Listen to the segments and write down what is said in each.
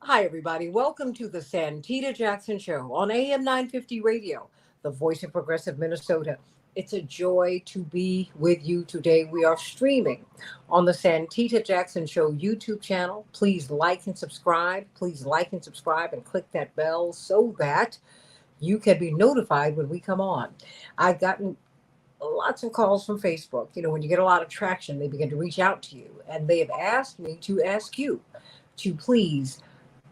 Hi, everybody. Welcome to the Santita Jackson Show on AM 950 Radio, the voice of progressive Minnesota. It's a joy to be with you today. We are streaming on the Santita Jackson Show YouTube channel. Please like and subscribe. Please like and subscribe and click that bell so that you can be notified when we come on. I've gotten lots of calls from Facebook. You know, when you get a lot of traction, they begin to reach out to you, and they have asked me to ask you to please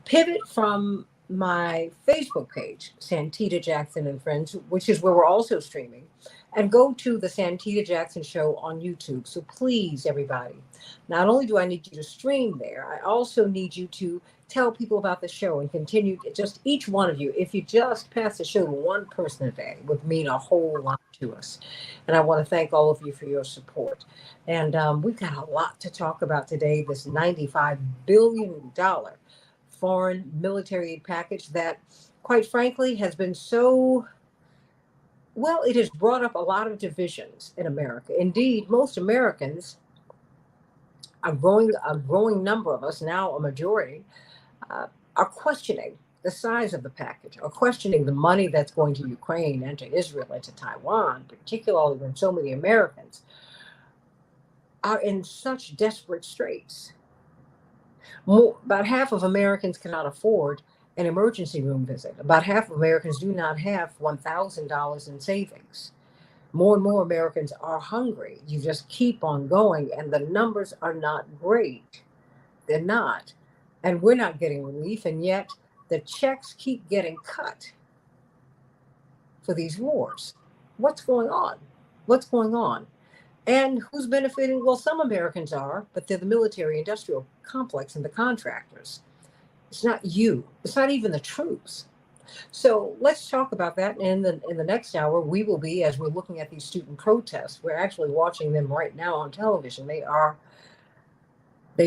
pivot from my Facebook page, Santita Jackson and Friends, which is where we're also streaming, and go to the Santita Jackson Show on YouTube. So please, everybody, not only do I need you to stream there, I also need you to tell people about the show and continue. Just each one of you, if you just pass the show to one person a day, would mean a whole lot to us. And I want to thank all of you for your support. And we've got a lot to talk about today. This $95 billion foreign military aid package that, quite frankly, has been so well, it has brought up a lot of divisions in America. Indeed, most Americans, a growing number of us, now a majority, uh, are questioning the size of the package, are questioning the money that's going to Ukraine and to Israel and to Taiwan, particularly when so many Americans are in such desperate straits. About half of Americans cannot afford an emergency room visit. About half of Americans do not have $1,000 in savings. More and more Americans are hungry. You just keep on going, and the numbers are not great. They're not. And we're not getting relief, and yet the checks keep getting cut for these wars. What's going on? What's going on? And who's benefiting? Well, some Americans are, but they're the military industrial complex and the contractors. It's not you. It's not even the troops. So let's talk about that. In the next hour, we will be, as we're looking at these student protests, we're actually watching them right now on television. They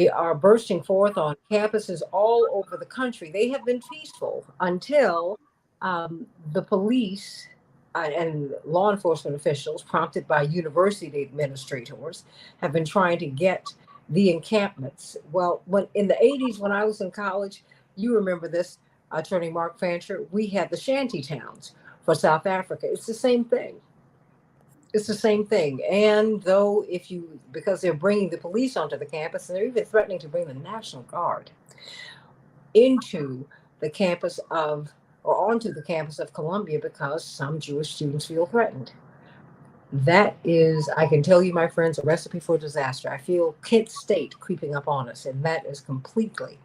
are bursting forth on campuses all over the country. They have been peaceful until the police and law enforcement officials, prompted by university administrators, have been trying to get the encampments. Well, when in the 80s, when I was in college, you remember this, Attorney Mark Fancher, we had the shanty towns for South Africa. It's the same thing. It's the same thing. And though, because they're bringing the police onto the campus, and they're even threatening to bring the National Guard into the campus of, or onto the campus of Columbia because some Jewish students feel threatened. That is, I can tell you, my friends, a recipe for disaster. I feel Kent State creeping up on us, and that is completely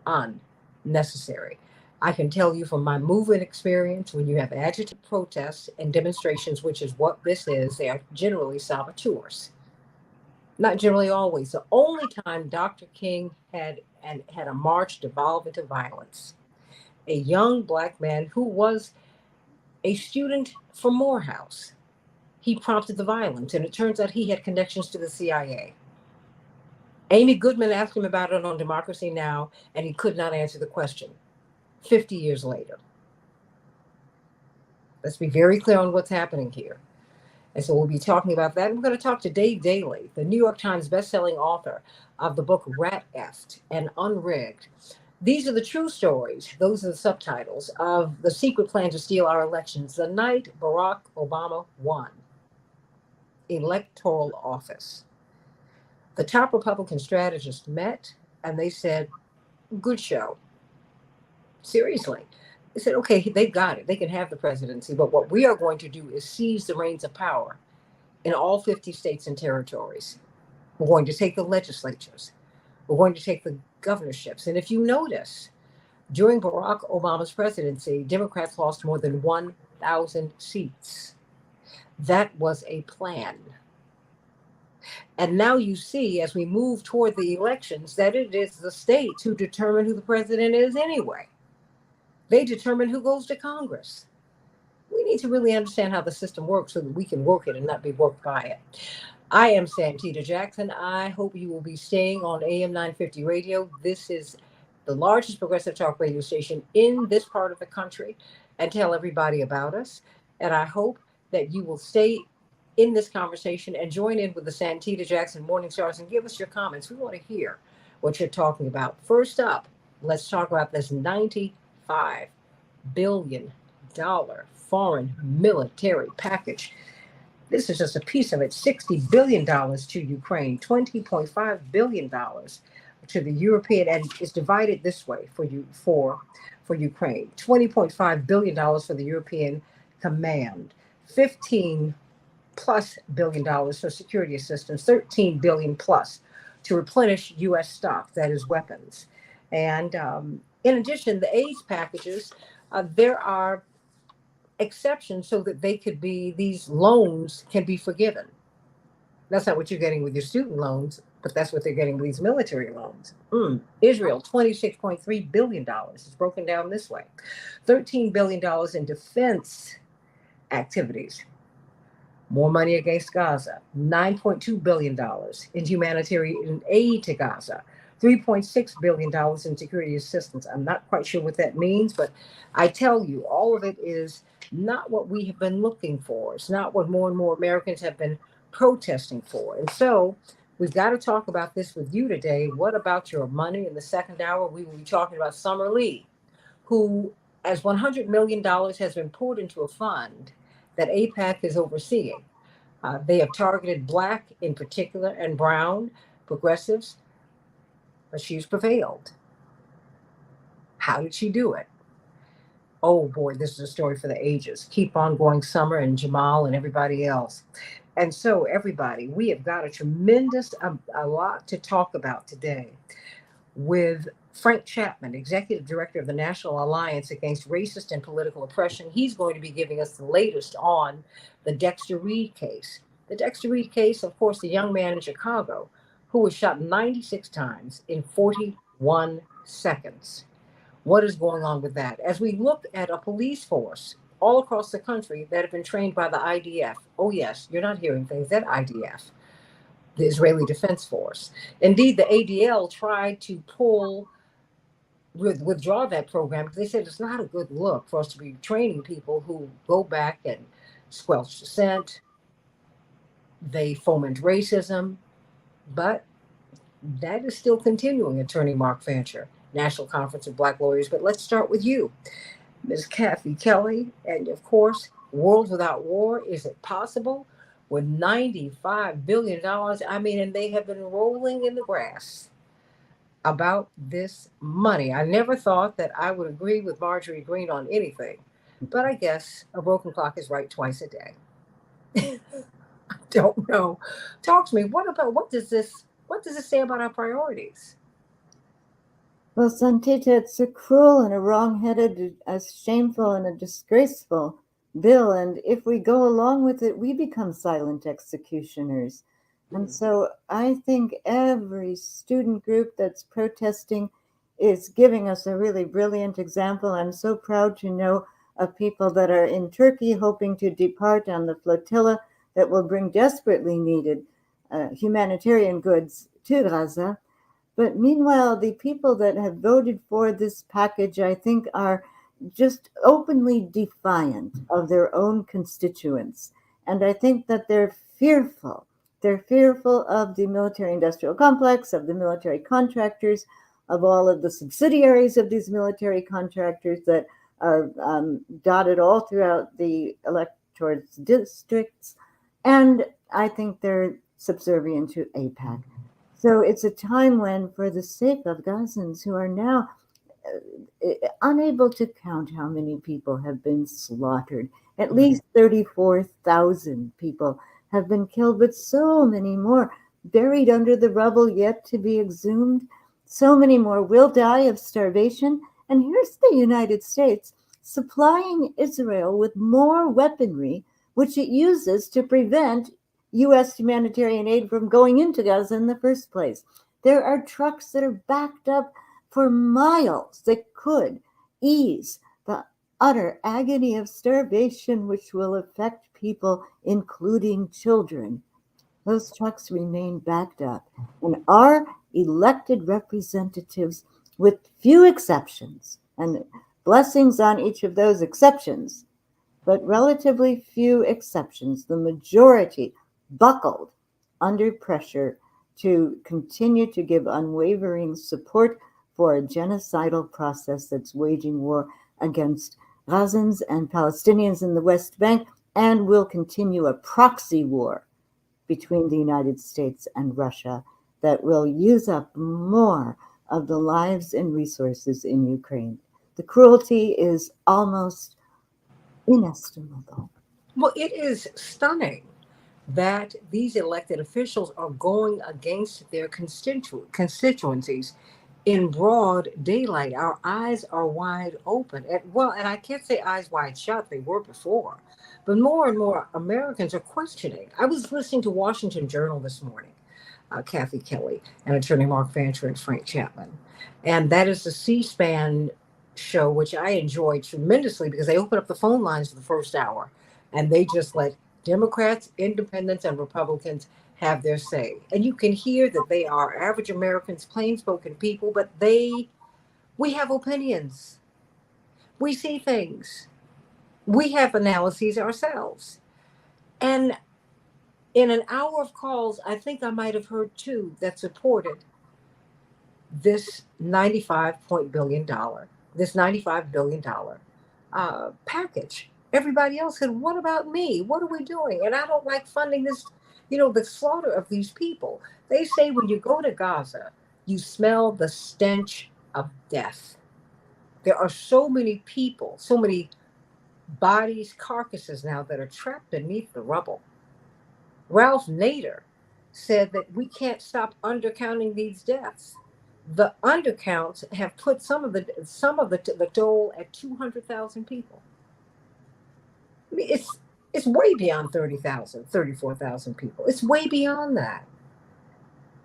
unnecessary. I can tell you from my movement experience, when you have agitated protests and demonstrations, which is what this is, they are generally saboteurs. Not generally, always. The only time Dr. King had a march devolve into violence, a young black man who was a student from Morehouse, he prompted the violence, and it turns out he had connections to the CIA. Amy Goodman asked him about it on Democracy Now!, and he could not answer the question. 50 years later. Let's be very clear on what's happening here. And so we'll be talking about that. We're going to talk to Dave Daly, the New York Times bestselling author of the book Rat Effed and Unrigged. These are the true stories, those are the subtitles, of the secret plan to steal our elections the night Barack Obama won electoral office. The top Republican strategists met and they said, good show. Seriously. They said, okay, they got it. They can have the presidency. But what we are going to do is seize the reins of power in all 50 states and territories. We're going to take the legislatures. We're going to take the governorships. And if you notice, during Barack Obama's presidency, Democrats lost more than 1,000 seats. That was a plan. And now you see, as we move toward the elections, that it is the states who determine who the president is anyway. They determine who goes to Congress. We need to really understand how the system works so that we can work it and not be worked by it. I am Santita Jackson. I hope you will be staying on AM 950 Radio. This is the largest progressive talk radio station in this part of the country, and tell everybody about us. And I hope that you will stay in this conversation and join in with the Santita Jackson Morning Stars and give us your comments. We want to hear what you're talking about. First up, Let's talk about this $95 billion foreign military package. This is just a piece of it. $60 billion to Ukraine, $20.5 billion to the European, and it's divided this way for Ukraine. $20.5 billion for the European Command, 15 plus $1 billion for security assistance, 13 billion plus to replenish U.S. stock, that is weapons. And in addition, the AIDS packages, there are exceptions so that these loans can be forgiven. That's not what you're getting with your student loans, but that's what they're getting with these military loans. Israel, $26.3 billion. It's broken down this way: $13 billion in defense activities. More money against Gaza, $9.2 billion in humanitarian aid to Gaza, $3.6 billion in security assistance. I'm not quite sure what that means, but I tell you, all of it is not what we have been looking for. It's not what more and more Americans have been protesting for. And so we've got to talk about this with you today. What about your money? In the second hour, we will be talking about Summer Lee, who, as $100 million has been poured into a fund that AIPAC is overseeing. They have targeted Black in particular and brown progressives, but she's prevailed. How did she do it? Oh boy, this is a story for the ages. Keep on going, Summer and Jamal and everybody else. And so, everybody, we have got a lot to talk about today with Frank Chapman, Executive Director of the National Alliance Against Racist and Political Oppression. He's going to be giving us the latest on the Dexter Reed case. The Dexter Reed case, of course, the young man in Chicago who was shot 96 times in 41 seconds. What is going on with that? As we look at a police force all across the country that have been trained by the IDF. Oh, yes, you're not hearing things. That IDF, the Israeli Defense Force. Indeed, the ADL tried to withdraw that program because they said it's not a good look for us to be training people who go back and squelch dissent. They foment racism, but that is still continuing, Attorney Mark Fancher, National Conference of Black Lawyers. But let's start with you, Ms. Kathy Kelly. And of course, World Without War, is it possible? With $95 billion, I mean, and they have been rolling in the grass about this money. I never thought that I would agree with Marjorie Greene on anything, but I guess a broken clock is right twice a day. I don't know. Talk to me. What does this say about our priorities? Well, Santita, it's a cruel and a wrong-headed, a shameful and a disgraceful bill. And if we go along with it, we become silent executioners. And so I think every student group that's protesting is giving us a really brilliant example. I'm so proud to know of people that are in Turkey hoping to depart on the flotilla that will bring desperately needed humanitarian goods to Gaza. But meanwhile, the people that have voted for this package, I think, are just openly defiant of their own constituents. And I think that they're fearful. They're fearful of the military-industrial complex, of the military contractors, of all of the subsidiaries of these military contractors that are dotted all throughout the electorate districts. And I think they're subservient to AIPAC. So it's a time when, for the sake of Gazans who are now unable to count how many people have been slaughtered, at least 34,000 people have been killed, but so many more buried under the rubble yet to be exhumed. So many more will die of starvation. And here's the United States supplying Israel with more weaponry, which it uses to prevent U.S. humanitarian aid from going into Gaza in the first place. There are trucks that are backed up for miles that could ease the utter agony of starvation, which will affect people, including children. Those trucks remain backed up. And our elected representatives, with few exceptions, and blessings on each of those exceptions, but relatively few exceptions, the majority buckled under pressure to continue to give unwavering support for a genocidal process that's waging war against Gazans and Palestinians in the West Bank and will continue a proxy war between the United States and Russia that will use up more of the lives and resources in Ukraine. The cruelty is almost inestimable. Well, it is stunning that these elected officials are going against their constituencies in broad daylight. Our eyes are wide open. And I can't say eyes wide shut, they were before. But more and more Americans are questioning. I was listening to Washington Journal this morning, Kathy Kelly and attorney Mark Fancher and Frank Chapman. And that is the C-SPAN show, which I enjoyed tremendously because they open up the phone lines for the first hour and they just let Democrats, independents, and Republicans have their say. And you can hear that they are average Americans, plain spoken people, but we have opinions. We see things. We have analyses ourselves. And in an hour of calls, I think I might have heard two that supported this $95 billion package. Everybody else said, "What about me? What are we doing?" And I don't like funding this, the slaughter of these people. They say when you go to Gaza, you smell the stench of death. There are so many people, so many bodies, carcasses now that are trapped beneath the rubble. Ralph Nader said that we can't stop undercounting these deaths. The undercounts have put some of the toll at 200,000 people. I mean, it's way beyond 30,000, 34,000 people. It's way beyond that.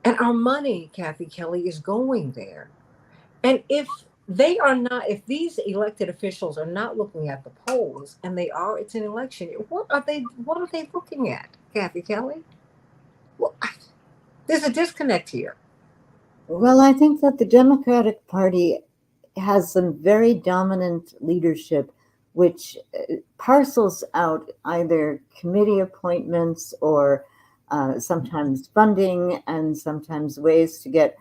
And our money, Kathy Kelly, is going there. And if these elected officials are not looking at the polls, and they are, it's an election. What are they looking at, Kathy Kelly? Well, there's a disconnect here. Well, I think that the Democratic Party has some very dominant leadership, which parcels out either committee appointments or sometimes funding and sometimes ways to get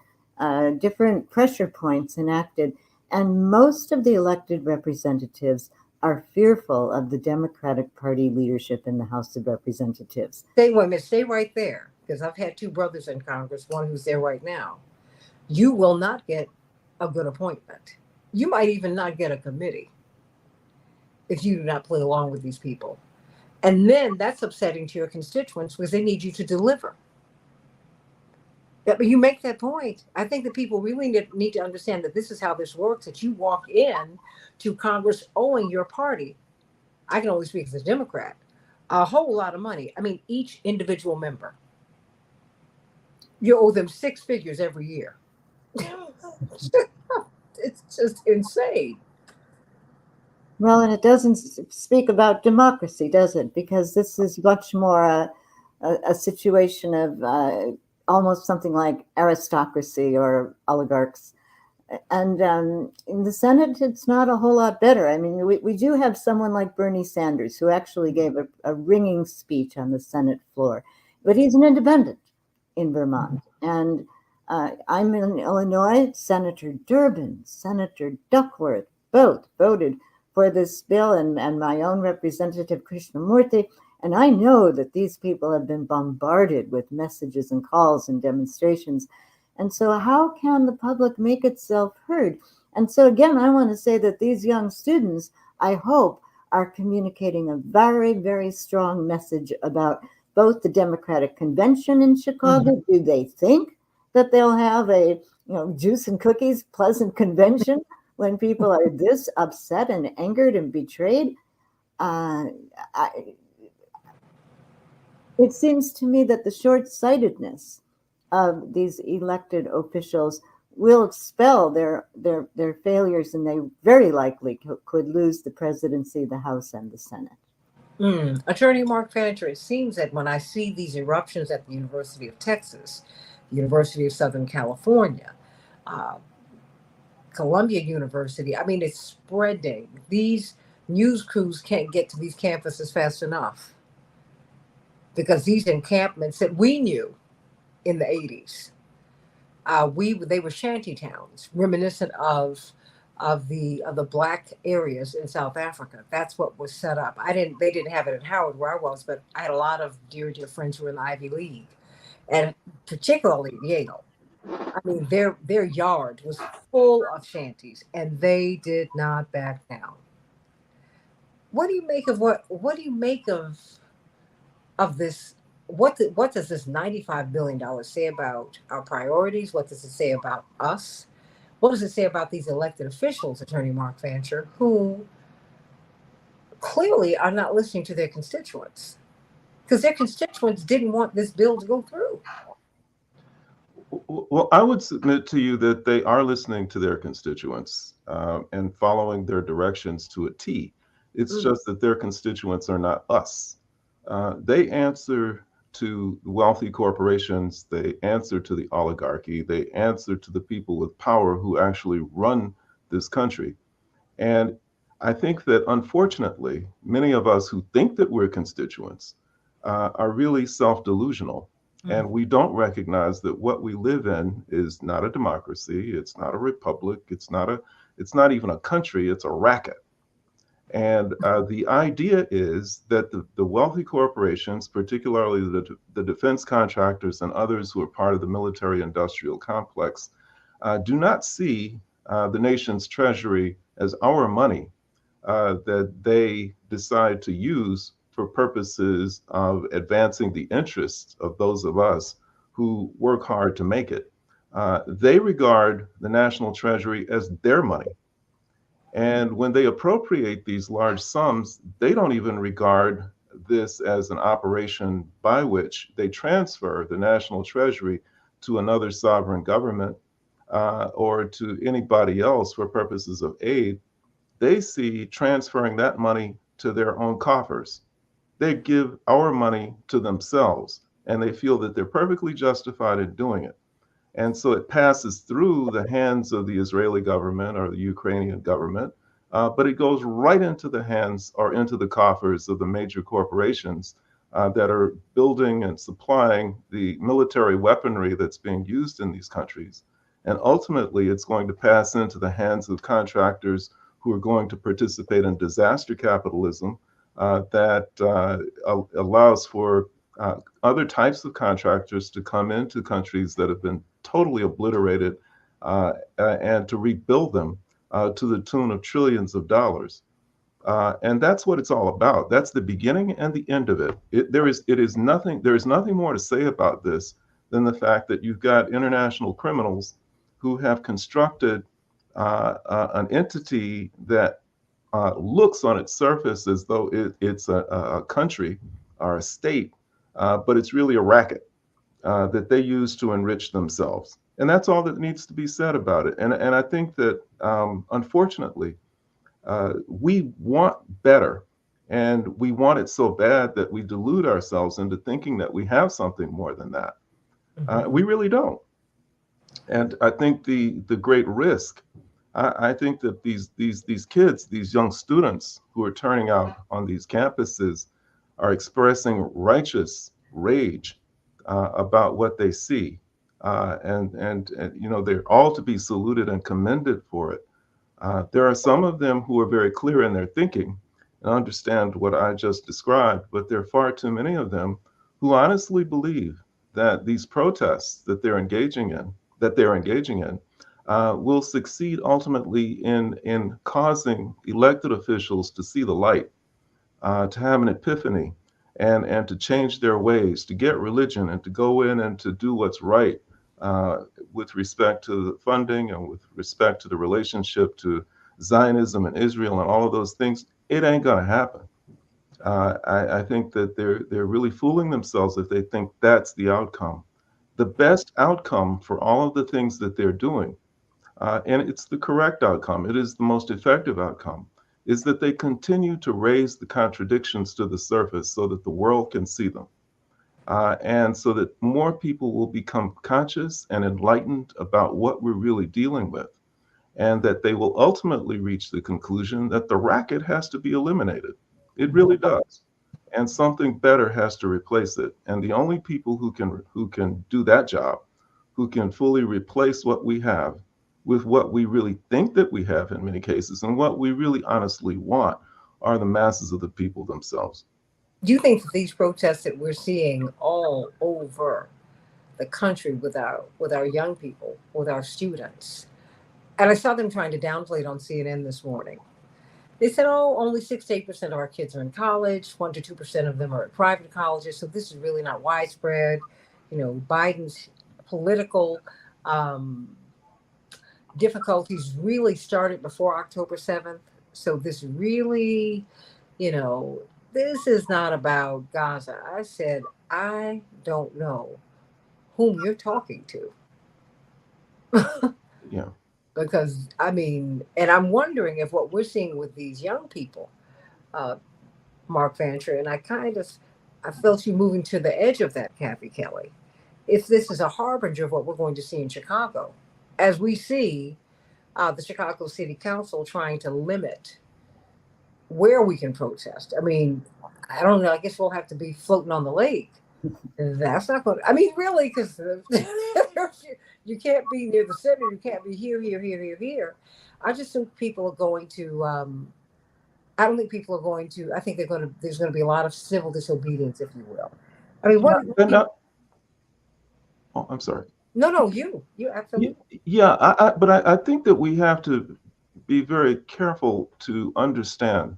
different pressure points enacted. And most of the elected representatives are fearful of the Democratic Party leadership in the House of Representatives. Stay right there, because I've had two brothers in Congress, one who's there right now. You will not get a good appointment. You might even not get a committee if you do not play along with these people. And then that's upsetting to your constituents because they need you to deliver. But you make that point. I think that people really need to understand that this is how this works, that you walk in to Congress owing your party, I can only speak as a Democrat, a whole lot of money. I mean, each individual member, you owe them six figures every year. It's just insane. Well, and it doesn't speak about democracy, does it? Because this is much more a situation of almost something like aristocracy or oligarchs. And in the Senate, it's not a whole lot better. I mean, we do have someone like Bernie Sanders, who actually gave a ringing speech on the Senate floor, but he's an independent in Vermont. And I'm in Illinois. Senator Durbin, Senator Duckworth, both voted for this bill, and my own representative, Krishnamurti. And I know that these people have been bombarded with messages and calls and demonstrations. And so how can the public make itself heard? And so again, I want to say that these young students, I hope, are communicating a very, very strong message about both the Democratic Convention in Chicago. Mm-hmm. Do they think that they'll have a juice and cookies pleasant convention when people are this upset and angered and betrayed? It seems to me that the short-sightedness of these elected officials will expel their failures, and they very likely could lose the presidency, the House, and the Senate. Attorney Mark Fancher, it seems that when I see these eruptions at the University of Texas, University of Southern California, Columbia University, I mean, it's spreading. These news crews can't get to these campuses fast enough because these encampments that we knew in the 80s They were shanty towns, reminiscent of the black areas in South Africa. That's what was set up. I didn't They didn't have it at Howard where I was, but I had a lot of dear friends who were in the Ivy League, and particularly Yale. I mean, their yard was full of shanties, and they did not back down. What do you make of this? What does this $95 billion say about our priorities? What does it say about us? What does it say about these elected officials, Attorney Mark Fancher, who clearly are not listening to their constituents? Because their constituents didn't want this bill to go through. Well, I would submit to you that they are listening to their constituents and following their directions to a T. It's just that their constituents are not us. They answer to wealthy corporations, they answer to the oligarchy, they answer to the people with power who actually run this country. And I think that unfortunately, many of us who think that we're constituents are really self delusional. And we don't recognize that what we live in is not a democracy, it's not a republic, it's not even a country, it's a racket. And the idea is that the wealthy corporations, particularly the defense contractors and others who are part of the military industrial complex, do not see the nation's treasury as our money that they decide to use for purposes of advancing the interests of those of us who work hard to make it. They regard the national treasury as their money. And when they appropriate these large sums, they don't even regard this as an operation by which they transfer the national treasury to another sovereign government or to anybody else for purposes of aid. They see transferring that money to their own coffers. They give our money to themselves, and they feel that they're perfectly justified in doing it. And so it passes through the hands of the Israeli government or the Ukrainian government, but it goes right into the hands or into the coffers of the major corporations that are building and supplying the military weaponry that's being used in these countries. And ultimately, it's going to pass into the hands of contractors who are going to participate in disaster capitalism that allows for other types of contractors to come into countries that have been totally obliterated and to rebuild them to the tune of trillions of dollars. And that's what it's all about. That's the beginning and the end of it. There is nothing more to say about this than the fact that you've got international criminals who have constructed an entity that looks on its surface as though it's a country or a state, but it's really a racket that they use to enrich themselves. And that's all that needs to be said about it. And I think that unfortunately, we want better, and we want it so bad that we delude ourselves into thinking that we have something more than that. We really don't. And I think the great risk, I think that these kids, these young students who are turning out on these campuses are expressing righteous rage about what they see. And you know, they're all to be saluted and commended for it. There are some of them who are very clear in their thinking and understand what I just described, but there are far too many of them who honestly believe that these protests that they're engaging in, will succeed ultimately in causing elected officials to see the light, to have an epiphany, and to change their ways, to get religion and to go in and to do what's right with respect to the funding and with respect to the relationship to Zionism and Israel and all of those things. It ain't gonna happen. I think that they're really fooling themselves if they think that's the outcome. The best outcome for all of the things that they're doing, and it's the correct outcome, it is the most effective outcome, is that they continue to raise the contradictions to the surface so that the world can see them. And so that more people will become conscious and enlightened about what we're really dealing with, and that they will ultimately reach the conclusion that the racket has to be eliminated. It really does. And something better has to replace it. And the only people who can do that job who can fully replace what we have with what we really think that we have in many cases, and what we really honestly want are the masses of the people themselves. Do you think that these protests that we're seeing all over the country with our young people, with our students, and I saw them trying to downplay it on CNN this morning. They said, oh, only 6 to 8% of our kids are in college, 1 to 2% of them are at private colleges. So this is really not widespread. You know, Biden's political um, difficulties really started before October 7th. So this really, you know, this is not about Gaza. I said, I don't know whom you're talking to. Yeah. Because, I mean, and I'm wondering if what we're seeing with these young people, uh, Mark Fancher, and I felt you moving to the edge of that, Kathy Kelly. If this is a harbinger of what we're going to see in Chicago, as we see the Chicago City Council trying to limit where we can protest. I mean, I don't know. I guess we'll have to be floating on the lake. That's not going to, I mean, really, because you can't be near the center. You can't be here. I just think people are going to, I don't think people are going to, I think there's going to be a lot of civil disobedience, if you will. I mean, Oh, I'm sorry. No, you absolutely. Yeah, but I think that we have to be very careful to understand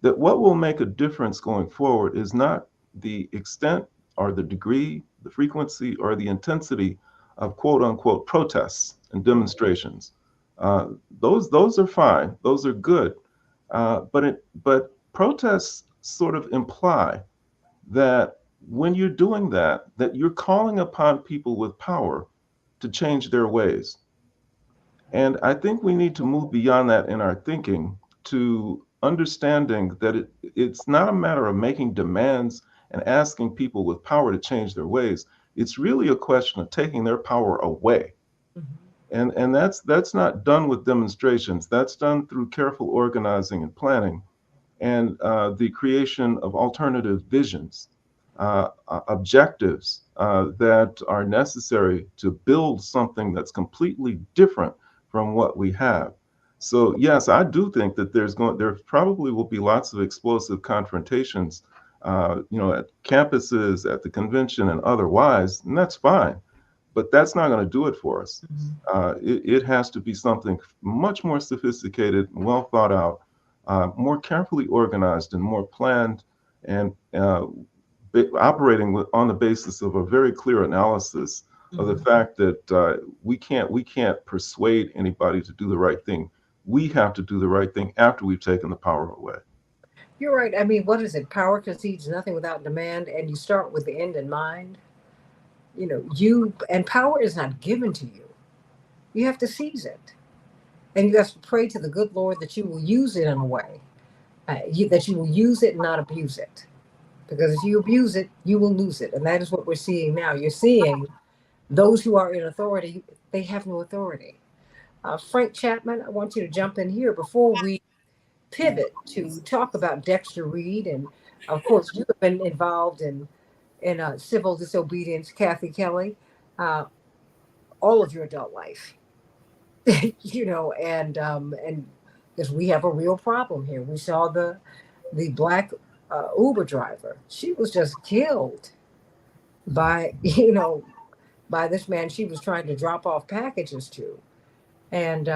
that what will make a difference going forward is not the extent or the degree, the frequency, or the intensity of quote unquote protests and demonstrations. Uh, those are fine, those are good, but protests sort of imply that when you're doing that, that you're calling upon people with power to change their ways. And I think we need to move beyond that in our thinking to understanding that it's not a matter of making demands and asking people with power to change their ways. It's really a question of taking their power away. Mhm. And that's not done with demonstrations. That's done through careful organizing and planning and the creation of alternative visions, objectives that are necessary to build something that's completely different from what we have. So yes, I do think that there probably will be lots of explosive confrontations, at campuses, at the convention, and otherwise, and that's fine. But that's not going to do it for us. Mhm. It has to be something much more sophisticated, well thought out, more carefully organized, and more planned, and operating on the basis of a very clear analysis of the Mhm. fact that we can't persuade anybody to do the right thing. We have to do the right thing after we've taken the power away. You're right. I mean, what is it? Power concedes nothing without demand, and you start with the end in mind. You know, and power is not given to you. You have to seize it, and you have to pray to the good Lord that you will use it in a way that you will use it and not abuse it. Because if you abuse it, you will lose it, and that is what we're seeing now. You're seeing those who are in authority; they have no authority. Frank Chapman, I want you to jump in here before we pivot to talk about Dexter Reed, and of course, you have been involved in civil disobedience, Kathy Kelly, uh, all of your adult life. And because we have a real problem here. We saw the black Uber driver. She was just killed by by this man she was trying to drop off packages to, and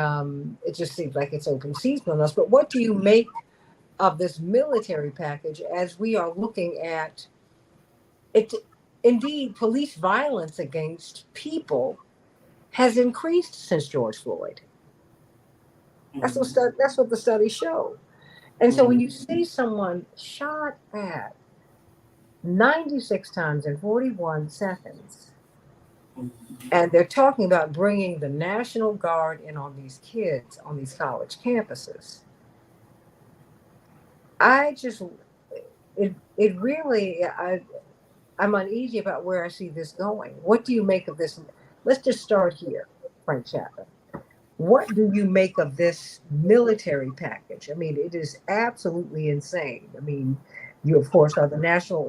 it just seems like it's open season on us. But what do you make of this military package as we are looking at it? Indeed, police violence against people has increased since George Floyd. That's what the studies show. And so when you see someone shot at 96 times in 41 seconds, and they're talking about bringing the National Guard in on these kids on these college campuses, I just it really I'm uneasy about where I see this going. What do you make of this? Let's just start here, Frank Chapman. What do you make of this military package? I mean, it is absolutely insane. I mean, you of course are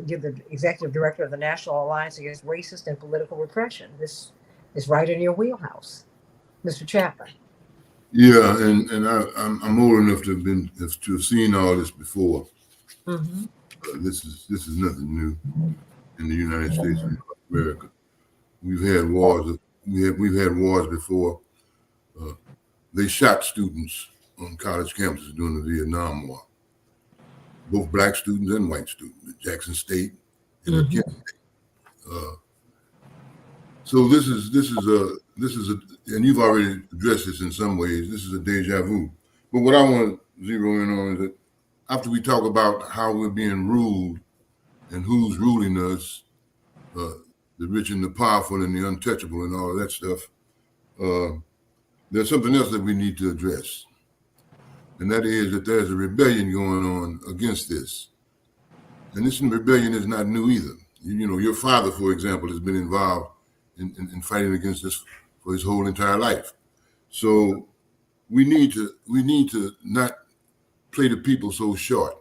you're the executive director of the National Alliance Against Racist and Political Repression. This is right in your wheelhouse, Mr. Chapman. Yeah, and I'm old enough to have seen all this before. Mm-hmm. This is nothing new in the United States of North America. We've had wars. We've had wars before. They shot students on college campuses during the Vietnam War. Both black students and white students at Jackson State and at Kent State. So this is a, and you've already addressed this in some ways. This is a deja vu. But what I want to zero in on is that after we talk about how we're being ruled and who's ruling us, the rich and the powerful and the untouchable and all of that stuff, there's something else that we need to address. And that is that there's a rebellion going on against this. And this rebellion is not new either. You know, your father, for example, has been involved in fighting against this for his whole entire life. So we need to not play the people so short.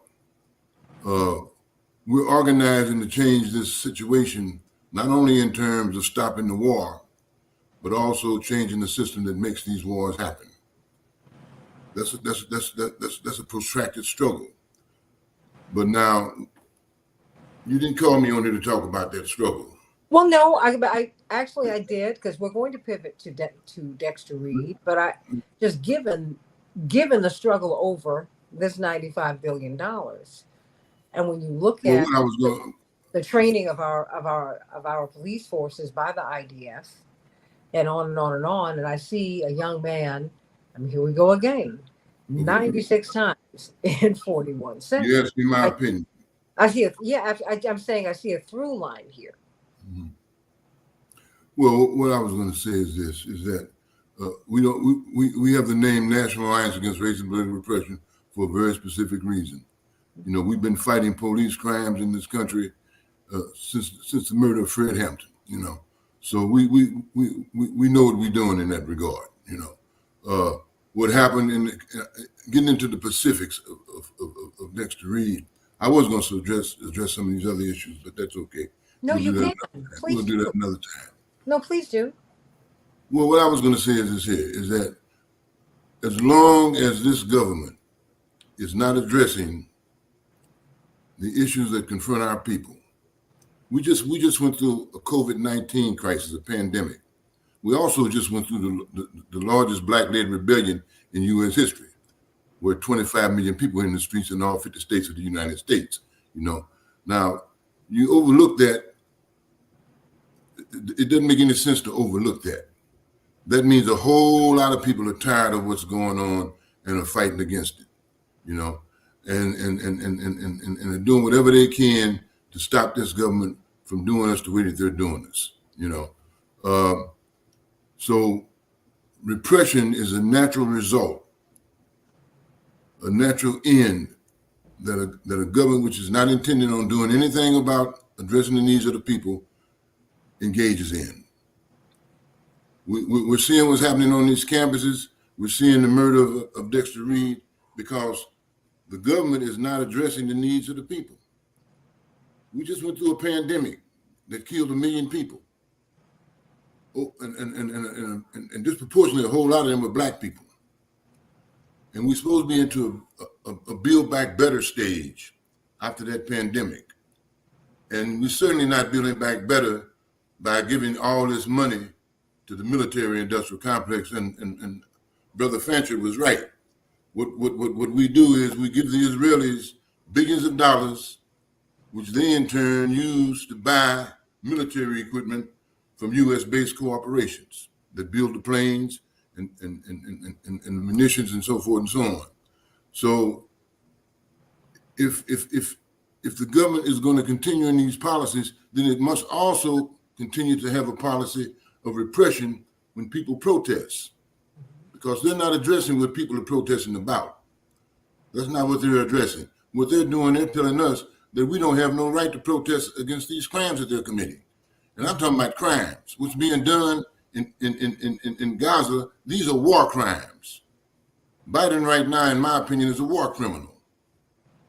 We're organizing to change this situation, not only in terms of stopping the war, but also changing the system that makes these wars happen. That's a protracted struggle. But now, you didn't call me on here to talk about that struggle. Well, no, I actually I did, because we're going to pivot to Dexter Reed, but I just given the struggle over this $95 billion, and when you look at the training of our police forces by the IDF, and on and on and on, and I see a young man, I mean, here we go again, 96 times in 41 seconds. You asked me my opinion. I see I'm saying I see a through line here. Mm-hmm. Well, what I was going to say is this: is that we have the name National Alliance Against Racial and Political Repression for a very specific reason. You know, we've been fighting police crimes in this country since the murder of Fred Hampton. You know, so we know what we're doing in that regard. You know, what happened in getting into the specifics of Dexter Reed. I was going to address some of these other issues, but that's okay. No, you can. We'll do that another time. No, please do. Well, what I was going to say is this here, is that as long as this government is not addressing the issues that confront our people, we just went through a COVID-19 crisis, a pandemic. We also just went through the largest black-led rebellion in U.S. history, where 25 million people were in the streets in all 50 states of the United States. You know, now you overlook that. It doesn't make any sense to overlook that. That means a whole lot of people are tired of what's going on and are fighting against it, you know, and are doing whatever they can to stop this government from doing us the way that they're doing us, you know. So repression is a natural result, a natural end that a government which is not intending on doing anything about addressing the needs of the people engages in. We're seeing what's happening on these campuses. We're seeing the murder of Dexter Reed because the government is not addressing the needs of the people. We just went through a pandemic that killed 1 million people. Oh, and disproportionately, a whole lot of them were black people. And we're supposed to be into a Build Back Better stage after that pandemic. And we're certainly not building back better by giving all this money to the military industrial complex. And Brother Fancher was right. What we do is we give the Israelis billions of dollars, which they in turn use to buy military equipment from U.S.-based corporations that build the planes and the munitions and so forth and so on. So if the government is going to continue in these policies, then it must also continue to have a policy of repression when people protest, because they're not addressing what people are protesting about. That's not what they're addressing. What they're doing, they're telling us that we don't have no right to protest against these crimes that they're committing. And I'm talking about crimes. What's being done in Gaza, these are war crimes. Biden right now, in my opinion, is a war criminal,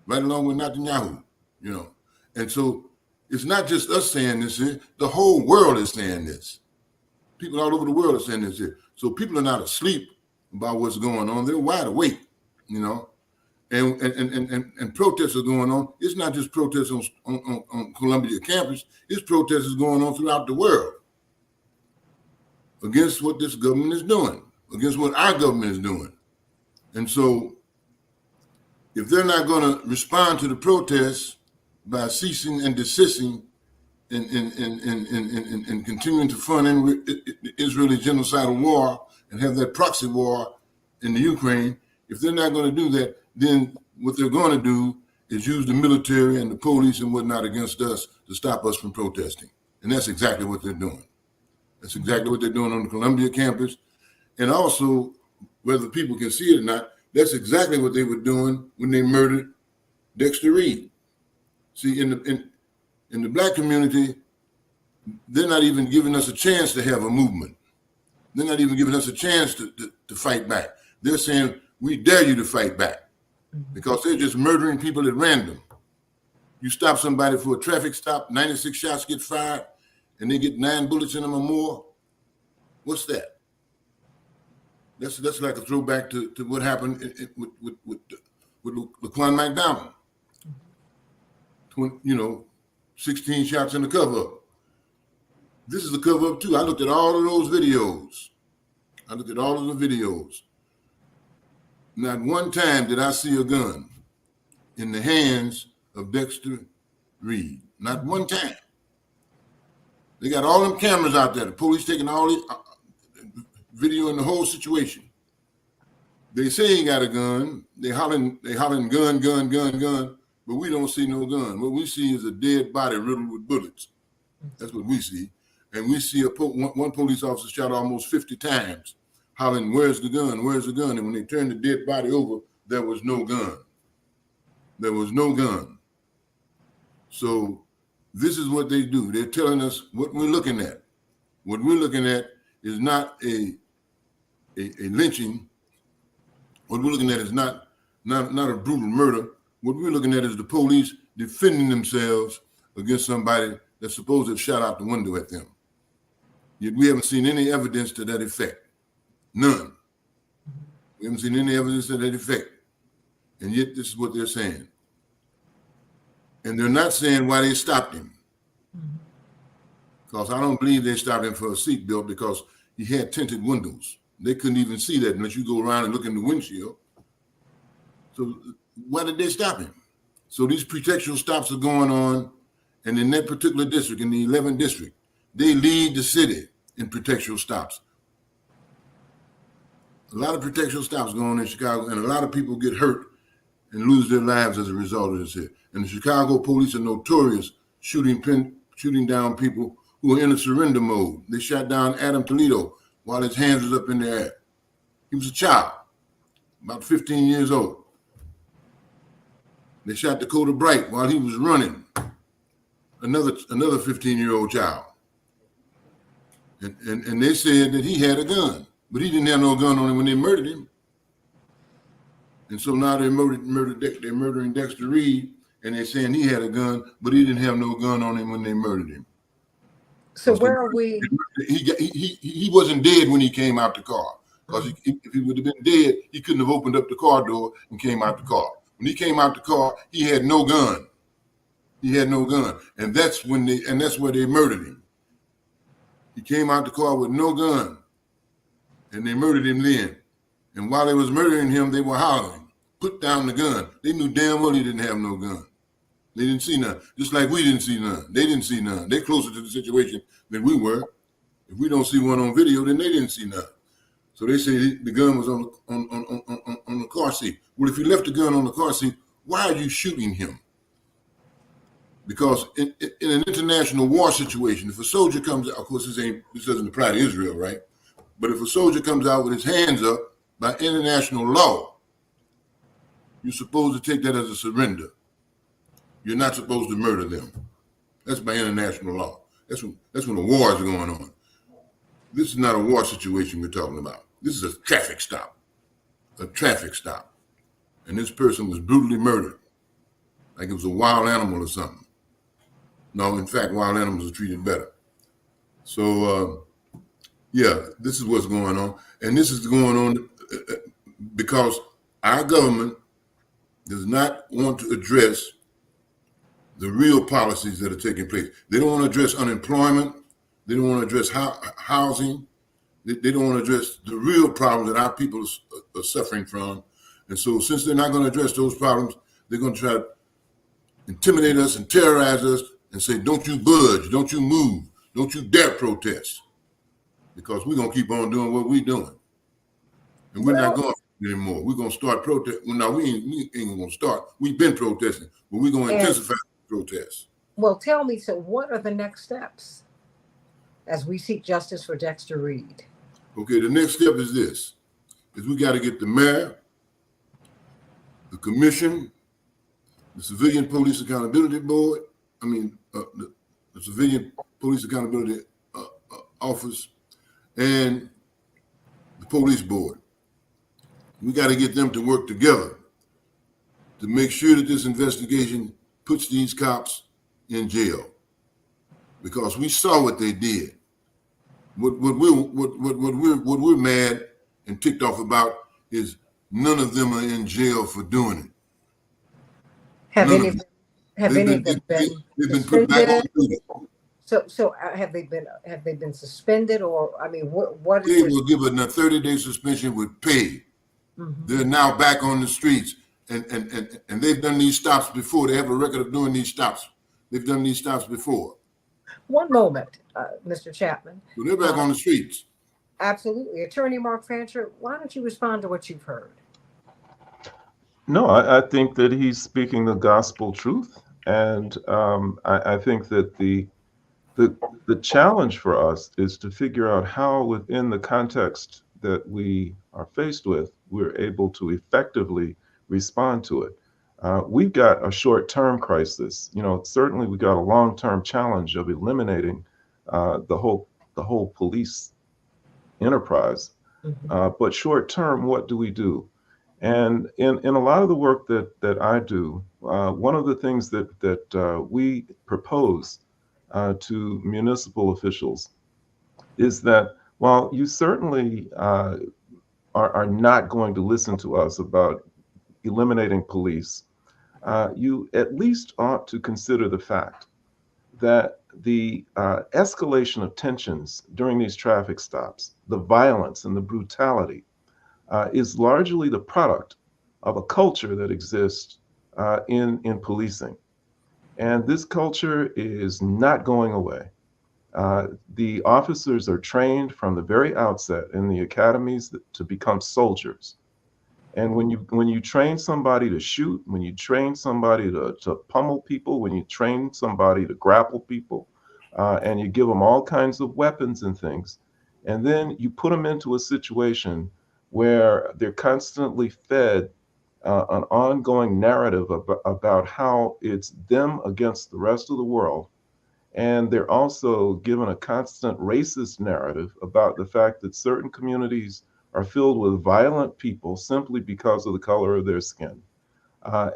right along with Netanyahu, you know. And so it's not just us saying this here, the whole world is saying this. People all over the world are saying this here. So people are not asleep about what's going on. They're wide awake, you know. And protests are going on. It's not just protests on Columbia campus. It's protests going on throughout the world against what this government is doing, against what our government is doing. And so if they're not going to respond to the protests by ceasing and desisting and continuing to fund Israeli genocidal war and have that proxy war in the Ukraine, if they're not going to do that, then what they're going to do is use the military and the police and whatnot against us to stop us from protesting. And that's exactly what they're doing. That's exactly what they're doing on the Columbia campus. And also, whether people can see it or not, that's exactly what they were doing when they murdered Dexter Reed. See, in the Black community, they're not even giving us a chance to have a movement. They're not even giving us a chance to fight back. They're saying, we dare you to fight back, because they're just murdering people at random. You stop somebody for a traffic stop, 96 shots get fired, and they get 9 bullets in them or more. What's that? That's like a throwback to what happened with Laquan McDonald. 16 shots in the cover-up. This is the cover-up too. I looked at all of those videos. Not one time did I see a gun in the hands of Dexter Reed. Not one time. They got all them cameras out there. The police taking all the video in the whole situation. They say he got a gun. They hollering gun, gun, gun, gun, but we don't see no gun. What we see is a dead body riddled with bullets. That's what we see. And we see one police officer shot almost 50 times, hollering, where's the gun, where's the gun? And when they turned the dead body over, there was no gun. There was no gun. So this is what they do. They're telling us what we're looking at. What we're looking at is not a lynching. What we're looking at is not a brutal murder. What we're looking at is the police defending themselves against somebody that's supposed to have shot out the window at them. Yet we haven't seen any evidence to that effect. None. We haven't seen any evidence to that effect. And yet this is what they're saying. And they're not saying why they stopped him. Because I don't believe they stopped him for a seatbelt, because he had tinted windows. They couldn't even see that unless you go around and look in the windshield. So why did they stop him? So these pretextual stops are going on. And in that particular district, in the 11th district, they lead the city in pretextual stops. A lot of pretextual stops going on in Chicago, and a lot of people get hurt and lose their lives as a result of this here. And the Chicago police are notorious shooting down people who are in a surrender mode. They shot down Adam Toledo while his hands was up in the air. He was a child, about 15 years old. They shot Dakota Bright while he was running, another 15-year-old child. And they said that he had a gun, but he didn't have no gun on him when they murdered him. And so now they're murdering Dexter Reed, and they're saying he had a gun, but he didn't have no gun on him when they murdered him. So where are we? He wasn't dead when he came out the car, because if he would have been dead, he couldn't have opened up the car door and came out the car. When he came out the car, he had no gun. He had no gun, and that's where they murdered him. He came out the car with no gun, and they murdered him then. And while they was murdering him, they were hollering, "Put down the gun." They knew damn well he didn't have no gun. They didn't see none, just like we didn't see none. They didn't see none. They're closer to the situation than we were. If we don't see one on video, then they didn't see none. So they say the gun was on the car seat. Well, if you left the gun on the car seat, why are you shooting him? Because in an international war situation, if a soldier comes out, of course this doesn't apply to Israel, right? But if a soldier comes out with his hands up by international law, you're supposed to take that as a surrender. You're not supposed to murder them. That's by international law. That's when the war is going on. This is not a war situation we're talking about. This is a traffic stop. A traffic stop. And this person was brutally murdered, like it was a wild animal or something. No, in fact, wild animals are treated better. So Yeah, this is what's going on. And this is going on because our government does not want to address the real policies that are taking place. They don't want to address unemployment. They don't want to address housing. They don't want to address the real problems that our people are suffering from. And so since they're not going to address those problems, they're going to try to intimidate us and terrorize us and say, don't you budge, don't you move, don't you dare protest, because we're going to keep on doing what we're doing. And we're not going anymore. We're going to start protest. Well, no, we ain't going to start. We've been protesting, but we're going to intensify protests. Well, tell me, so what are the next steps as we seek justice for Dexter Reed? Okay, the next step is this, is we got to get the mayor, the commission, the Civilian Police Accountability Board, the Civilian Police Accountability Office, and the police board. We got to get them to work together to make sure that this investigation puts these cops in jail, because we saw what they did. What we're mad and ticked off about is none of them are in jail for doing it. Have any of them been they've been put back on duty. So have they been suspended, or I mean, what is They will give a 30-day suspension with pay. Mm-hmm. They're now back on the streets, and they've done these stops before. They have a record of doing these stops. They've done these stops before. One moment, Mr. Chapman. So they're back on the streets. Absolutely. Attorney Mark Fancher, why don't you respond to what you've heard? No, I think that he's speaking the gospel truth. And I think that the challenge for us is to figure out how, within the context that we are faced with, we're able to effectively respond to it. We've got a short-term crisis. Certainly we got a long-term challenge of eliminating the whole police enterprise. Mm-hmm. But short-term, what do we do? And in a lot of the work that I do, one of the things that we propose to municipal officials is that while you certainly are not going to listen to us about eliminating police, you at least ought to consider the fact that the escalation of tensions during these traffic stops, the violence and the brutality, is largely the product of a culture that exists in policing. And this culture is not going away. The officers are trained from the very outset in the academies to become soldiers. And when you train somebody to shoot, when you train somebody to pummel people, when you train somebody to grapple people, and you give them all kinds of weapons and things, and then you put them into a situation where they're constantly fed an ongoing narrative about how it's them against the rest of the world. And they're also given a constant racist narrative about the fact that certain communities are filled with violent people simply because of the color of their skin,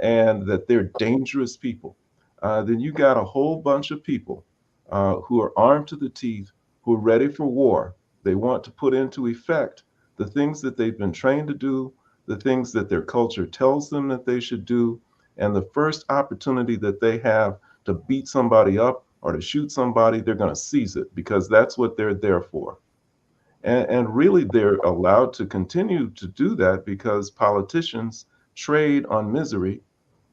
and that they're dangerous people. Then you got a whole bunch of people who are armed to the teeth, who are ready for war. They want to put into effect the things that they've been trained to do, the things that their culture tells them that they should do, and the first opportunity that they have to beat somebody up or to shoot somebody, they're going to seize it, because that's what they're there for. And really, they're allowed to continue to do that because politicians trade on misery.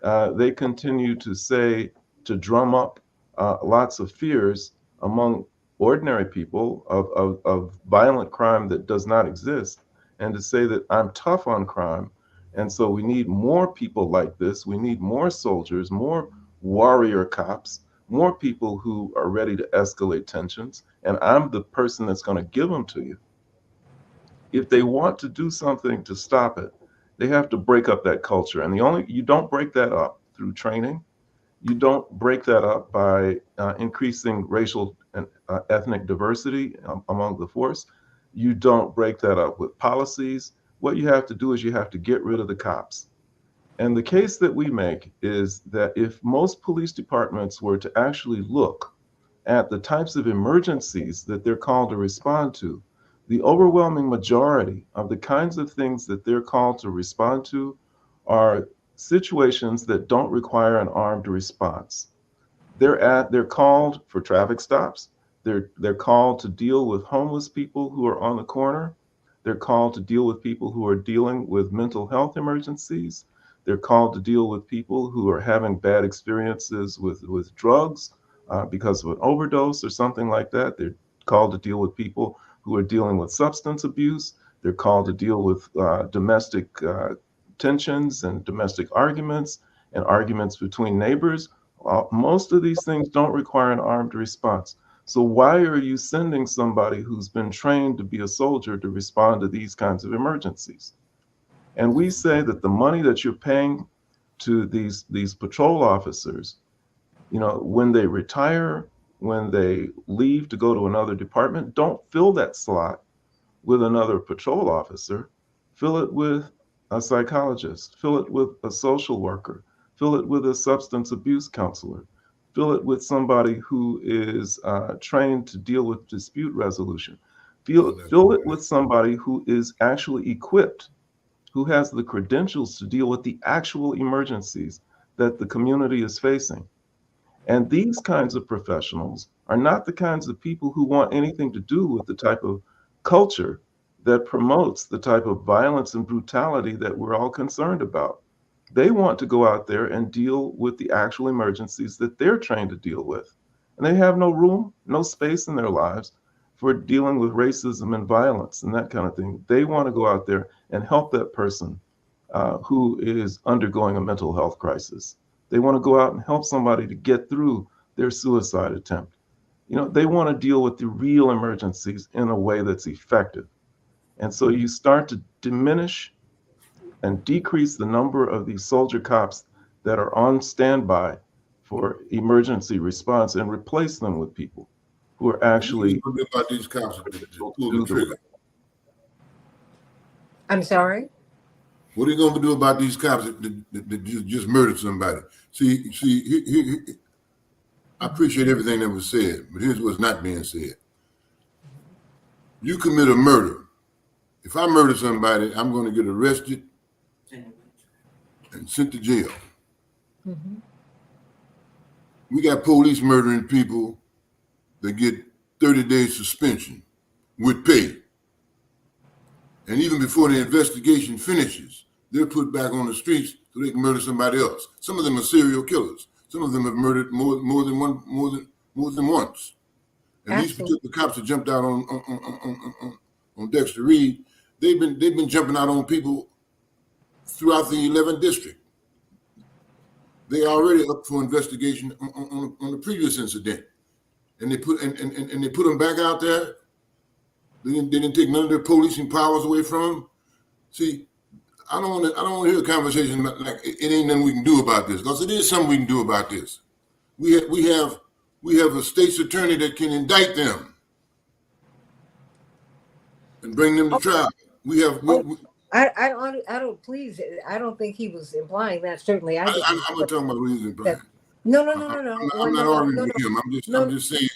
They continue to drum up lots of fears among ordinary people of violent crime that does not exist, and to say that I'm tough on crime. And so we need more people like this. We need more soldiers, more warrior cops, more people who are ready to escalate tensions. And I'm the person that's going to give them to you. If they want to do something to stop it, they have to break up that culture. And you don't break that up through training. You don't break that up by increasing racial and ethnic diversity among the force. You don't break that up with policies. What you have to do is you have to get rid of the cops. And the case that we make is that if most police departments were to actually look at the types of emergencies that they're called to respond to, The overwhelming majority of the kinds of things that they're called to respond to are situations that don't require an armed response. They're called for traffic stops. They're called to deal with homeless people who are on the corner. They're called to deal with people who are dealing with mental health emergencies. They're called to deal with people who are having bad experiences with drugs because of an overdose or something like that. They're called to deal with people who are dealing with substance abuse. They're called to deal with domestic tensions and domestic arguments and arguments between neighbors. Most of these things don't require an armed response. So why are you sending somebody who's been trained to be a soldier to respond to these kinds of emergencies? And we say that the money that you're paying to these patrol officers, when they retire, when they leave to go to another department, don't fill that slot with another patrol officer. Fill it with a psychologist, fill it with a social worker, fill it with a substance abuse counselor, fill it with somebody who is trained to deal with dispute resolution. Fill it with somebody who is actually equipped, who has the credentials to deal with the actual emergencies that the community is facing. And these kinds of professionals are not the kinds of people who want anything to do with the type of culture that promotes the type of violence and brutality that we're all concerned about. They want to go out there and deal with the actual emergencies that they're trained to deal with. And they have no room, no space in their lives for dealing with racism and violence and that kind of thing. They want to go out there and help that person who is undergoing a mental health crisis. They want to go out and help somebody to get through their suicide attempt. They want to deal with the real emergencies in a way that's effective. And so you start to diminish and decrease the number of these soldier cops that are on standby for emergency response and replace them with people who are actually about these cops that pull the do the trigger. I'm sorry? What are you going to do about these cops that just murdered somebody? See, I appreciate everything that was said, but here's what's not being said. You commit a murder. If I murder somebody, I'm going to get arrested and sent to jail. Mm-hmm. We got police murdering people that get 30 days suspension with pay. And even before the investigation finishes, they're put back on the streets so they can murder somebody else. Some of them are serial killers. Some of them have murdered more than once. And these particular cops that jumped out on Dexter Reed, they've been jumping out on people throughout the 11th district. They are already up for investigation on the previous incident, and they put them back out there. They didn't take none of their policing powers away from them. See, I don't want to hear a conversation like it ain't nothing we can do about this, because it is something we can do about this. We have a state's attorney that can indict them and bring them to trial. I don't. Please, I don't think he was implying that. Certainly, I didn't. I'm not talking about what he's implying. No. I'm not arguing with him. I'm just saying.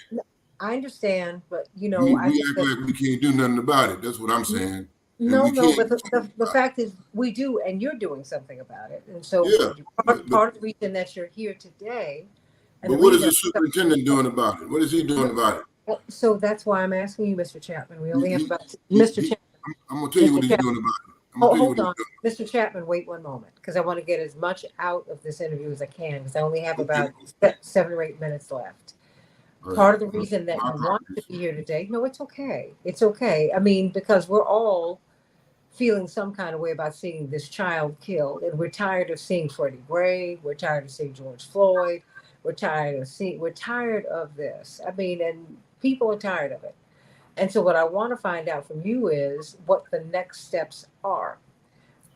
I understand, but we act like we can't do nothing about it. That's what I'm saying. No, but the fact is we do, and you're doing something about it. And so part of the reason that you're here today. But what is the superintendent doing about it? What is he doing about it? Well, so that's why I'm asking you, Mr. Chapman. We only have about Mr. Chapman. I'm going to tell you what he's doing about it. Hold on. Mr. Chapman, wait one moment, because I want to get as much out of this interview as I can, because I only have about 7 or 8 minutes left. Right. Part of the reason that you want to be here today, no, it's okay. It's okay. I mean, because we're all feeling some kind of way about seeing this child killed, and we're tired of seeing Freddie Gray. We're tired of seeing George Floyd. We're tired of this. I mean, and people are tired of it. And so what I want to find out from you is what the next steps are.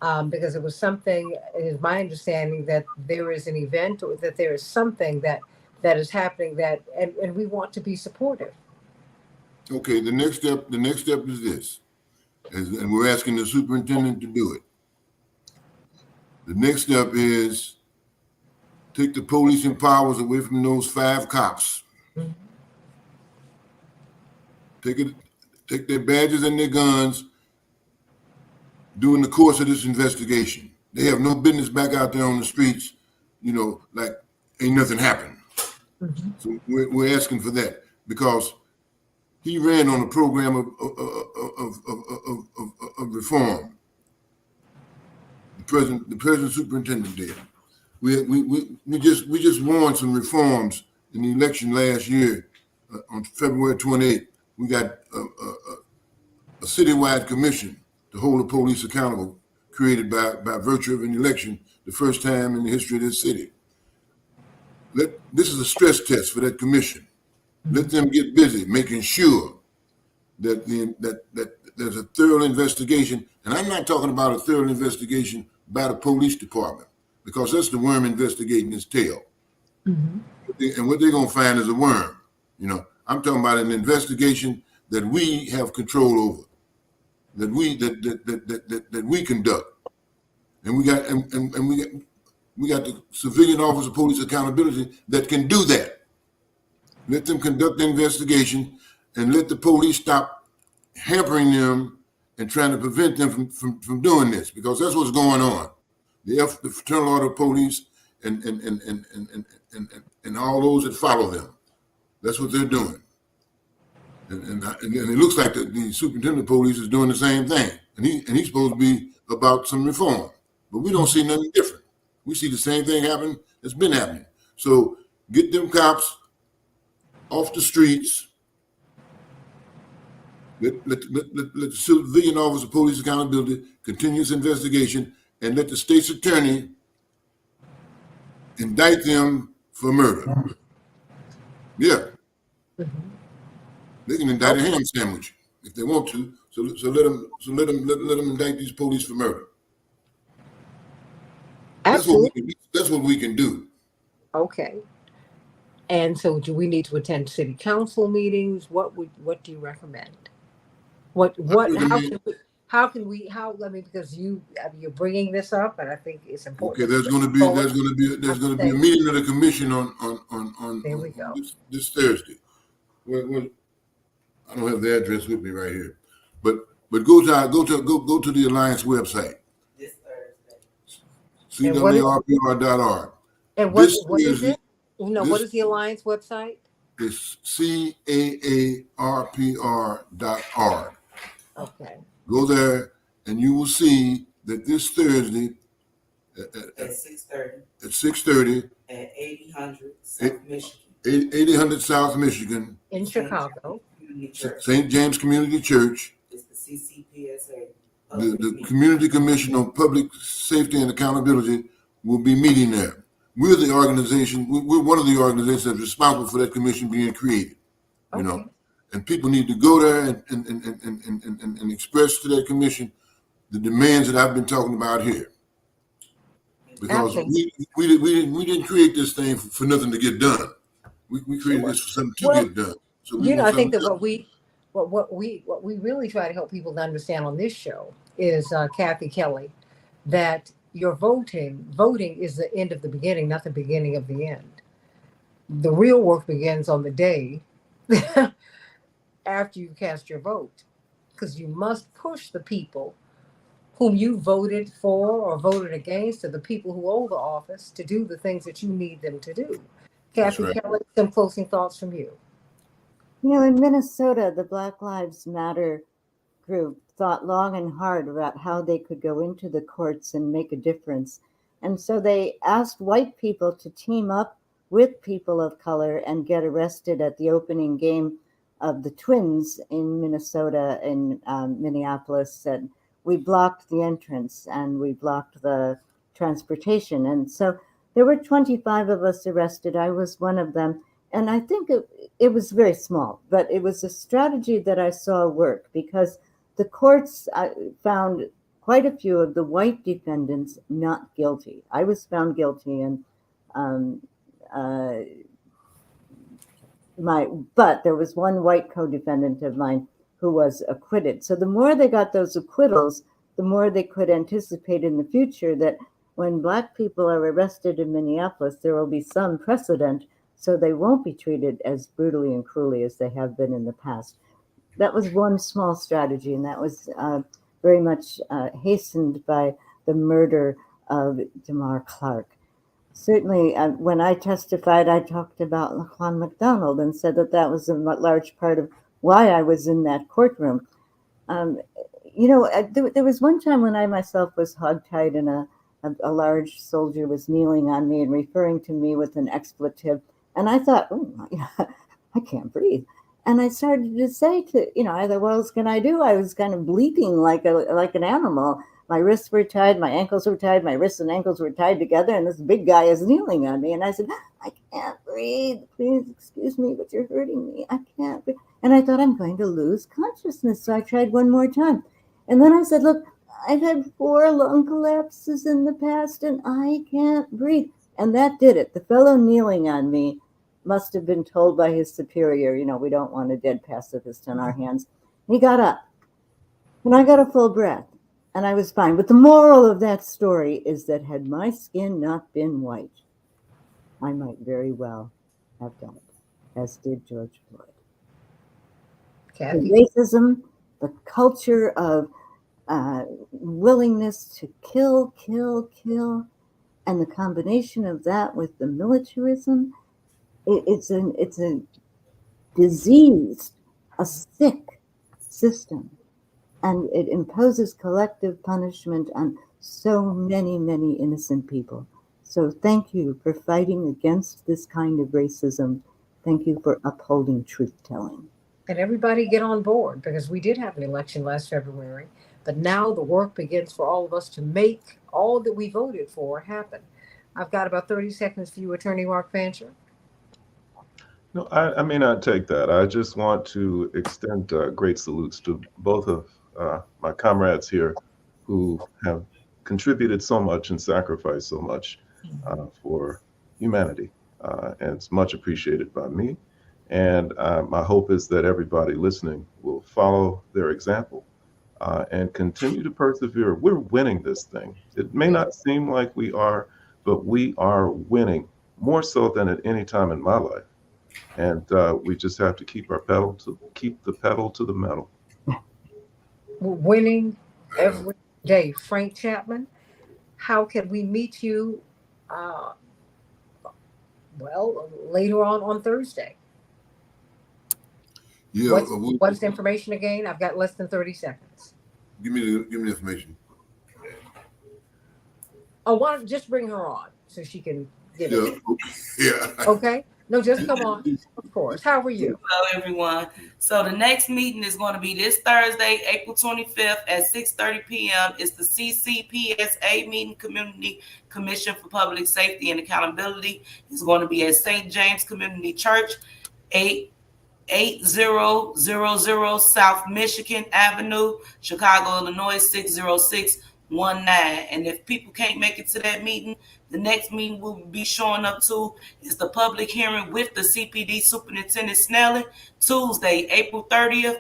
Because it is my understanding that there is an event, or that there is something that is happening and we want to be supportive. Okay, the next step is this. And we're asking the superintendent to do it. The next step is take the policing powers away from those 5 cops. Mm-hmm. take their badges and their guns during the course of this investigation. They have no business back out there on the streets, like ain't nothing happened. Mm-hmm. So we're asking for that because he ran on a program of reform. The present superintendent did. We just won some reforms in the election last year on February 28th. We got a citywide commission to hold the police accountable, created by virtue of an election, the first time in the history of this city. This is a stress test for that commission. Let them get busy making sure that there's a thorough investigation. And I'm not talking about a thorough investigation by the police department, because that's the worm investigating his tail. Mm-hmm. And what they're going to find is a worm. I'm talking about an investigation that we have control over, that we conduct. And we got we got the Civilian Office of Police Accountability that can do that. Let them conduct the investigation and let the police stop hampering them and trying to prevent them from doing this, because that's what's going on. The Fraternal Order of Police and all those that follow them. That's what they're doing. And it looks like the superintendent of police is doing the same thing. And he's supposed to be about some reform. But we don't see nothing different. We see the same thing happen that's been happening. So get them cops off the streets. Let the Civilian Office of Police Accountability continue its investigation, and let the state's attorney indict them for murder. Yeah. Mm-hmm. They can indict a ham sandwich if they want to. So let them indict these police for murder. Absolutely. That's what we can do. Okay. And so, do we need to attend city council meetings? What do you recommend? How can we because you're bringing this up, and I think it's important. Okay, there's going to be a meeting of the commission on There we go. This Thursday. Well, I don't have the address with me right here, but go to the Alliance website. This Thursday. CAARPR.org. And what is it? What is the Alliance website? It's CAARPR.org. Okay. Go there and you will see that this Thursday at 6:30. At 6:30. At 8000 South Michigan. 8000 South Michigan. In Chicago. St. James Community Church. It's the CCPSA. The Community Commission on Public Safety and Accountability will be meeting there. We're the organization. We're one of the organizations that's responsible for that commission being created. Okay. And people need to go there and express to that commission the demands that I've been talking about here. Because we didn't create this thing for nothing to get done. We created this for something to get done. So I think that what we really try to help people to understand on this show is, Kathy Kelly, that your voting is the end of the beginning, not the beginning of the end. The real work begins on the day after you cast your vote, because you must push the people whom you voted for or voted against, or the people who hold the office, to do the things that you need them to do. Kathy Kelly, some closing thoughts from you. In Minnesota, the Black Lives Matter group thought long and hard about how they could go into the courts and make a difference. And so they asked white people to team up with people of color and get arrested at the opening game of the Twins in Minnesota, in Minneapolis. And we blocked the entrance and we blocked the transportation. And so there were 25 of us arrested. I was one of them. And I think it was very small, but it was a strategy that I saw work, because the courts found quite a few of the white defendants not guilty. I was found guilty, and but there was one white co-defendant of mine who was acquitted. So the more they got those acquittals, the more they could anticipate in the future that when Black people are arrested in Minneapolis, there will be some precedent, so they won't be treated as brutally and cruelly as they have been in the past. that was one small strategy, and that was very much hastened by the murder of Damar Clark. Certainly, when I testified, I talked about Laquan McDonald and said that that was a large part of why I was in that courtroom. Um, there was one time when I myself was hogtied and a large soldier was kneeling on me and referring to me with an expletive. And I thought, oh, I can't breathe. And I started to say I thought, what else can I do? I was kind of bleeping like an animal. My wrists were tied, my ankles were tied, my wrists and ankles were tied together, and this big guy is kneeling on me. And I said, I can't breathe. Please excuse me, but you're hurting me. I can't breathe. And I thought I'm going to lose consciousness. So I tried one more time. And then I said, look, I've had 4 lung collapses in the past and I can't breathe. And that did it. The fellow kneeling on me must have been told by his superior, we don't want a dead pacifist on our hands. He got up and I got a full breath and I was fine. But the moral of that story is that had my skin not been white, I might very well have died, as did George Floyd. Kathy? The racism, the culture of willingness to kill, and the combination of that with the militarism, it's a diseased, a sick system, and it imposes collective punishment on so many, many innocent people. So thank you for fighting against this kind of racism. Thank you for upholding truth-telling. And everybody get on board, because we did have an election last February, but now the work begins for all of us to make all that we voted for happen. I've got about 30 seconds for you, Attorney Mark Fancher. No, I may not take that. I just want to extend great salutes to both of my comrades here who have contributed so much and sacrificed so much for humanity. And it's much appreciated by me. And my hope is that everybody listening will follow their example and continue to persevere. We're winning this thing. It may not seem like we are, but we are winning more so than at any time in my life. And we just have to keep the pedal to the metal. We're winning every day. Frank Chapman, how can we meet you? Later on Thursday. Yeah. What's the information again? I've got less than 30 seconds. Give me the information. Oh, why don't just bring her on so she can give it. Yeah. Okay. No, just come on. Of course. How are you? Hello, everyone. So the next meeting is going to be this Thursday, April 25th at 6:30 p.m. It's the CCPSA meeting, Community Commission for Public Safety and Accountability. It's going to be at St. James Community Church, 8000 South Michigan Avenue, Chicago, Illinois, 60619. And if people can't make it to that meeting, the next meeting we'll be showing up to is the public hearing with the CPD Superintendent Snelling, Tuesday, April 30th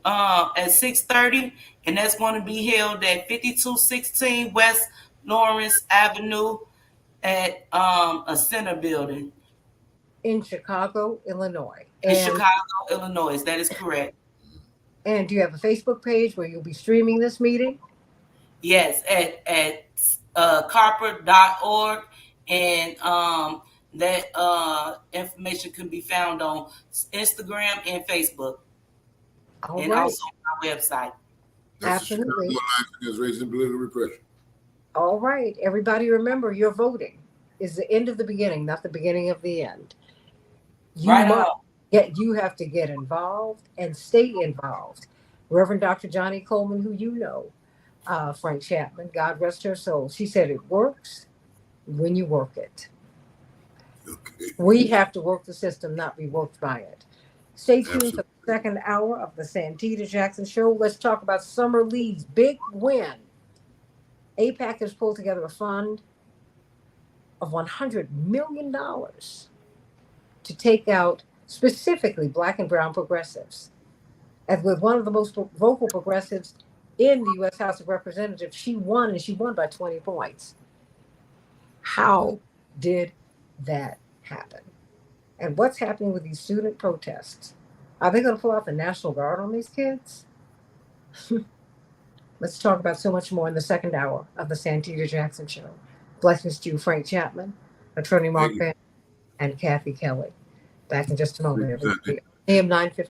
at 6:30. And that's going to be held at 5216 West Lawrence Avenue at a center building. In Chicago, Illinois. In Chicago, Illinois. That is correct. And do you have a Facebook page where you'll be streaming this meeting? Yes, at carper.org, and that information can be found on Instagram and Facebook. All and right. Also on our website. That's Absolutely. The Chicago Alliance Against Racism and Political Repression. All right. Everybody remember, your voting is the end of the beginning, not the beginning of the end. You have to get involved and stay involved. Reverend Dr. Johnny Coleman, who you know, Frank Chapman, God rest her soul, she said it works when you work it. Okay. We have to work the system, not be worked by it. Stay tuned for the second hour of the Santita Jackson Show. Let's talk about Summer Lee's big win. APAC has pulled together a fund of $100 million to take out specifically Black and brown progressives. And with one of the most vocal progressives in the U.S. House of Representatives, she won, and she won by 20 points. How did that happen? And what's happening with these student protests? Are they going to pull out the National Guard on these kids? Let's talk about so much more in the second hour of the Santita Jackson Show. Blessings to you, Frank Chapman, Attorney Mark Van, and Kathy Kelly. Back in just a moment, everybody. AM 950.